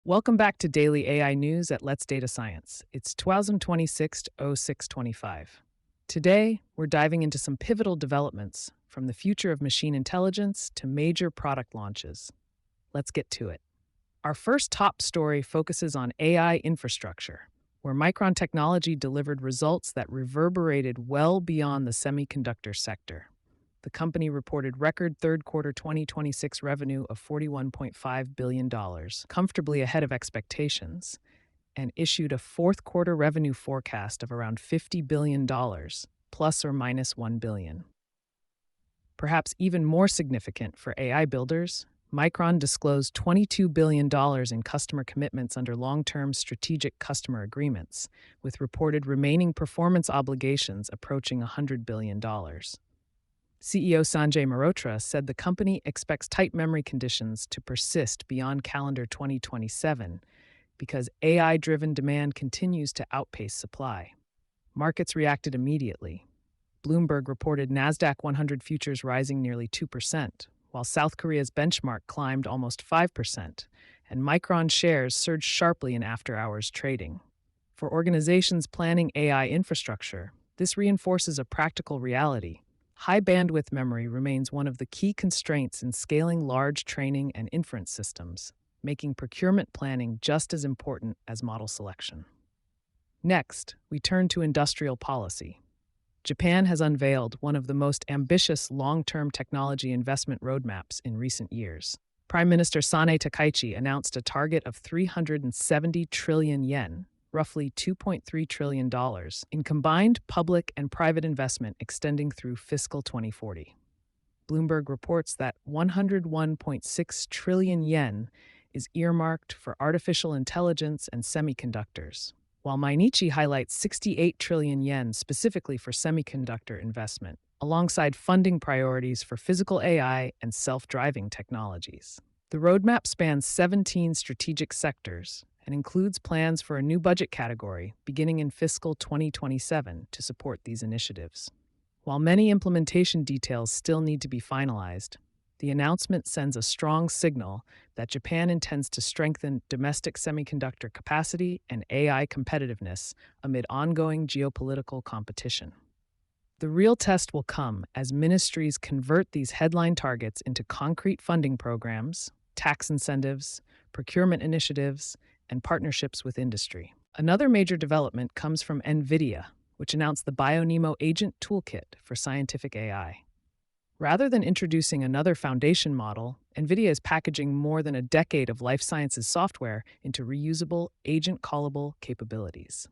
Welcome back to Daily AI News at Let's Data Science. It's 2026-06-25. Today, we're diving into some pivotal developments from the future of machine intelligence to major product launches. Let's get to it. Our first top story focuses on AI infrastructure, where Micron Technology delivered results that reverberated well beyond the semiconductor sector. The company reported record third quarter 2026 revenue of $41.5 billion, comfortably ahead of expectations, and issued a fourth quarter revenue forecast of around $50 billion, plus or minus $1 billion. Perhaps even more significant for AI builders, Micron disclosed $22 billion in customer commitments under long-term strategic customer agreements, with reported remaining performance obligations approaching $100 billion. CEO Sanjay Mehrotra said the company expects tight memory conditions to persist beyond calendar 2027 because AI-driven demand continues to outpace supply. Markets reacted immediately. Bloomberg reported Nasdaq 100 futures rising nearly 2%, while South Korea's benchmark climbed almost 5%, and Micron shares surged sharply in after-hours trading. For organizations planning AI infrastructure, this reinforces a practical reality. High bandwidth memory remains one of the key constraints in scaling large training and inference systems, making procurement planning just as important as model selection. Next, we turn to industrial policy. Japan has unveiled one of the most ambitious long-term technology investment roadmaps in recent years. Prime Minister Sanae Takaichi announced a target of 370 trillion yen, roughly $2.3 trillion, in combined public and private investment extending through fiscal 2040. Bloomberg reports that 101.6 trillion yen is earmarked for artificial intelligence and semiconductors, while Mainichi highlights 68 trillion yen specifically for semiconductor investment, alongside funding priorities for physical AI and self-driving technologies. The roadmap spans 17 strategic sectors and includes plans for a new budget category beginning in fiscal 2027 to support these initiatives. While many implementation details still need to be finalized, the announcement sends a strong signal that Japan intends to strengthen domestic semiconductor capacity and AI competitiveness amid ongoing geopolitical competition. The real test will come as ministries convert these headline targets into concrete funding programs, tax incentives, procurement initiatives, and partnerships with industry. Another major development comes from NVIDIA, which announced the BioNeMo Agent Toolkit for scientific AI. Rather than introducing another foundation model, NVIDIA is packaging more than a decade of life sciences software into reusable, agent-callable capabilities.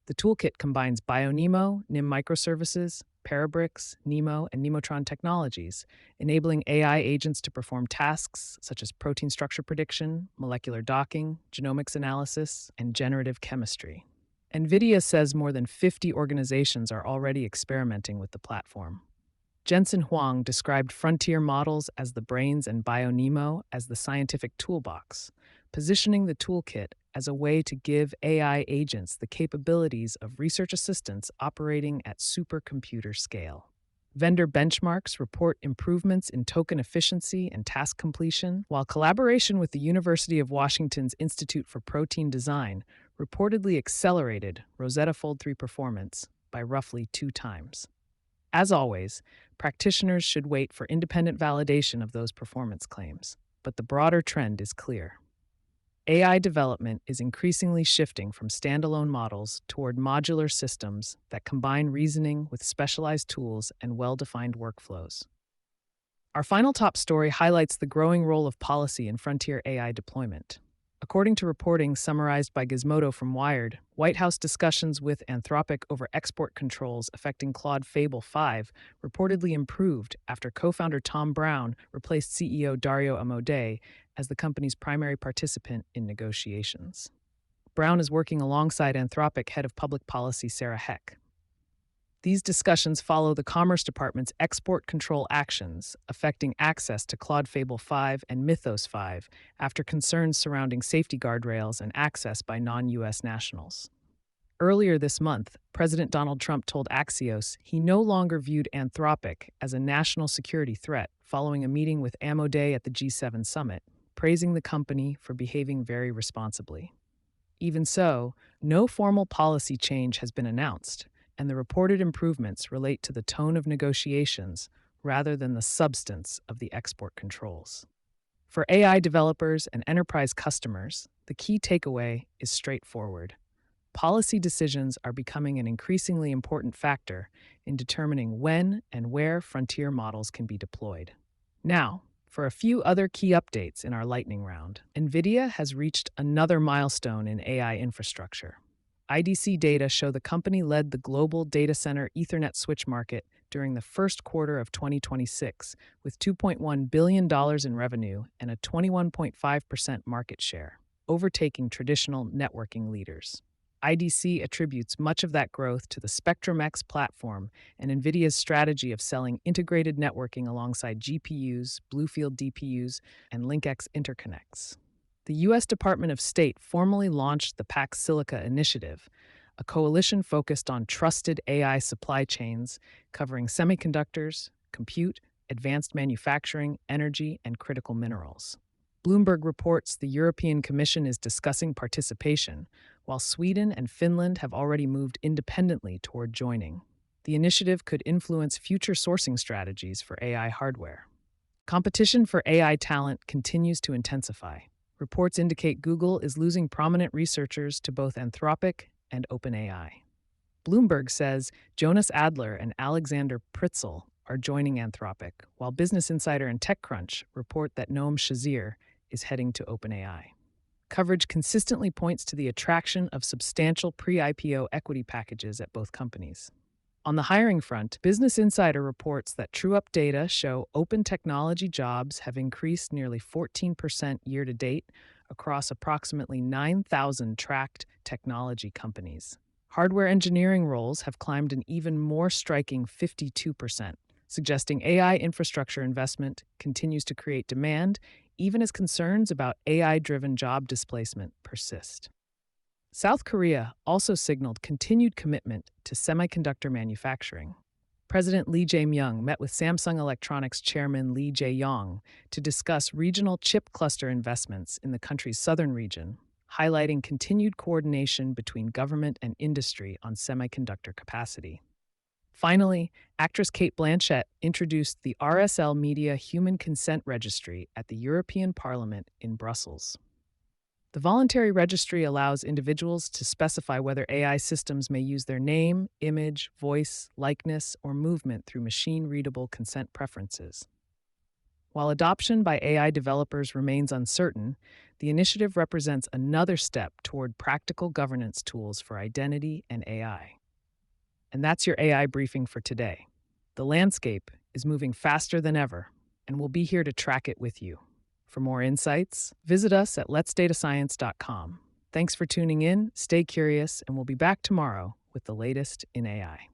The toolkit combines BioNeMo, NIM microservices, Parabricks, NeMo, and Nemotron technologies, enabling AI agents to perform tasks such as protein structure prediction, molecular docking, genomics analysis, and generative chemistry. NVIDIA says more than 50 organizations are already experimenting with the platform. Jensen Huang described frontier models as the brains and BioNeMo as the scientific toolbox, positioning the toolkit as a way to give AI agents the capabilities of research assistants operating at supercomputer scale. Vendor benchmarks report improvements in token efficiency and task completion, while collaboration with the University of Washington's Institute for Protein Design reportedly accelerated Rosetta Fold 3 performance by roughly 2 times. As always, practitioners should wait for independent validation of those performance claims, but the broader trend is clear. AI development is increasingly shifting from standalone models toward modular systems that combine reasoning with specialized tools and well-defined workflows. Our final top story highlights the growing role of policy in frontier AI deployment. According to reporting summarized by Gizmodo from Wired, White House discussions with Anthropic over export controls affecting Claude Fable 5 reportedly improved after co-founder Tom Brown replaced CEO Dario Amodei as the company's primary participant in negotiations. Brown is working alongside Anthropic head of public policy Sarah Heck. These discussions follow the Commerce Department's export control actions affecting access to Claude Fable 5 and Mythos 5 after concerns surrounding safety guardrails and access by non-U.S. nationals. Earlier this month, President Donald Trump told Axios he no longer viewed Anthropic as a national security threat following a meeting with Amodei at the G7 summit, praising the company for behaving very responsibly. Even so, no formal policy change has been announced, and the reported improvements relate to the tone of negotiations rather than the substance of the export controls. For AI developers and enterprise customers, the key takeaway is straightforward. Policy decisions are becoming an increasingly important factor in determining when and where frontier models can be deployed. Now, for a few other key updates in our lightning round, NVIDIA has reached another milestone in AI infrastructure. IDC data show the company led the global data center Ethernet switch market during the first quarter of 2026, with $2.1 billion in revenue and a 21.5% market share, overtaking traditional networking leaders. IDC attributes much of that growth to the Spectrum-X platform and NVIDIA's strategy of selling integrated networking alongside GPUs, Bluefield DPUs, and LinkX interconnects. The U.S. Department of State formally launched the Pax Silica Initiative, a coalition focused on trusted AI supply chains covering semiconductors, compute, advanced manufacturing, energy, and critical minerals. Bloomberg reports the European Commission is discussing participation, while Sweden and Finland have already moved independently toward joining. The initiative could influence future sourcing strategies for AI hardware. Competition for AI talent continues to intensify. Reports indicate Google is losing prominent researchers to both Anthropic and OpenAI. Bloomberg says Jonas Adler and Alexander Pritzel are joining Anthropic, while Business Insider and TechCrunch report that Noam Shazir is heading to OpenAI. Coverage consistently points to the attraction of substantial pre-IPO equity packages at both companies. On the hiring front, Business Insider reports that TrueUp data show open technology jobs have increased nearly 14% year-to-date across approximately 9,000 tracked technology companies. Hardware engineering roles have climbed an even more striking 52%, suggesting AI infrastructure investment continues to create demand, even as concerns about AI-driven job displacement persist. South Korea also signaled continued commitment to semiconductor manufacturing. President Lee Jae-myung met with Samsung Electronics chairman Lee Jae-yong to discuss regional chip cluster investments in the country's southern region, highlighting continued coordination between government and industry on semiconductor capacity. Finally, actress Cate Blanchett introduced the RSL Media Human Consent Registry at the European Parliament in Brussels. The voluntary registry allows individuals to specify whether AI systems may use their name, image, voice, likeness, or movement through machine-readable consent preferences. While adoption by AI developers remains uncertain, the initiative represents another step toward practical governance tools for identity and AI. And that's your AI briefing for today. The landscape is moving faster than ever, and we'll be here to track it with you. For more insights, visit us at letsdatascience.com. Thanks for tuning in, stay curious, and we'll be back tomorrow with the latest in AI.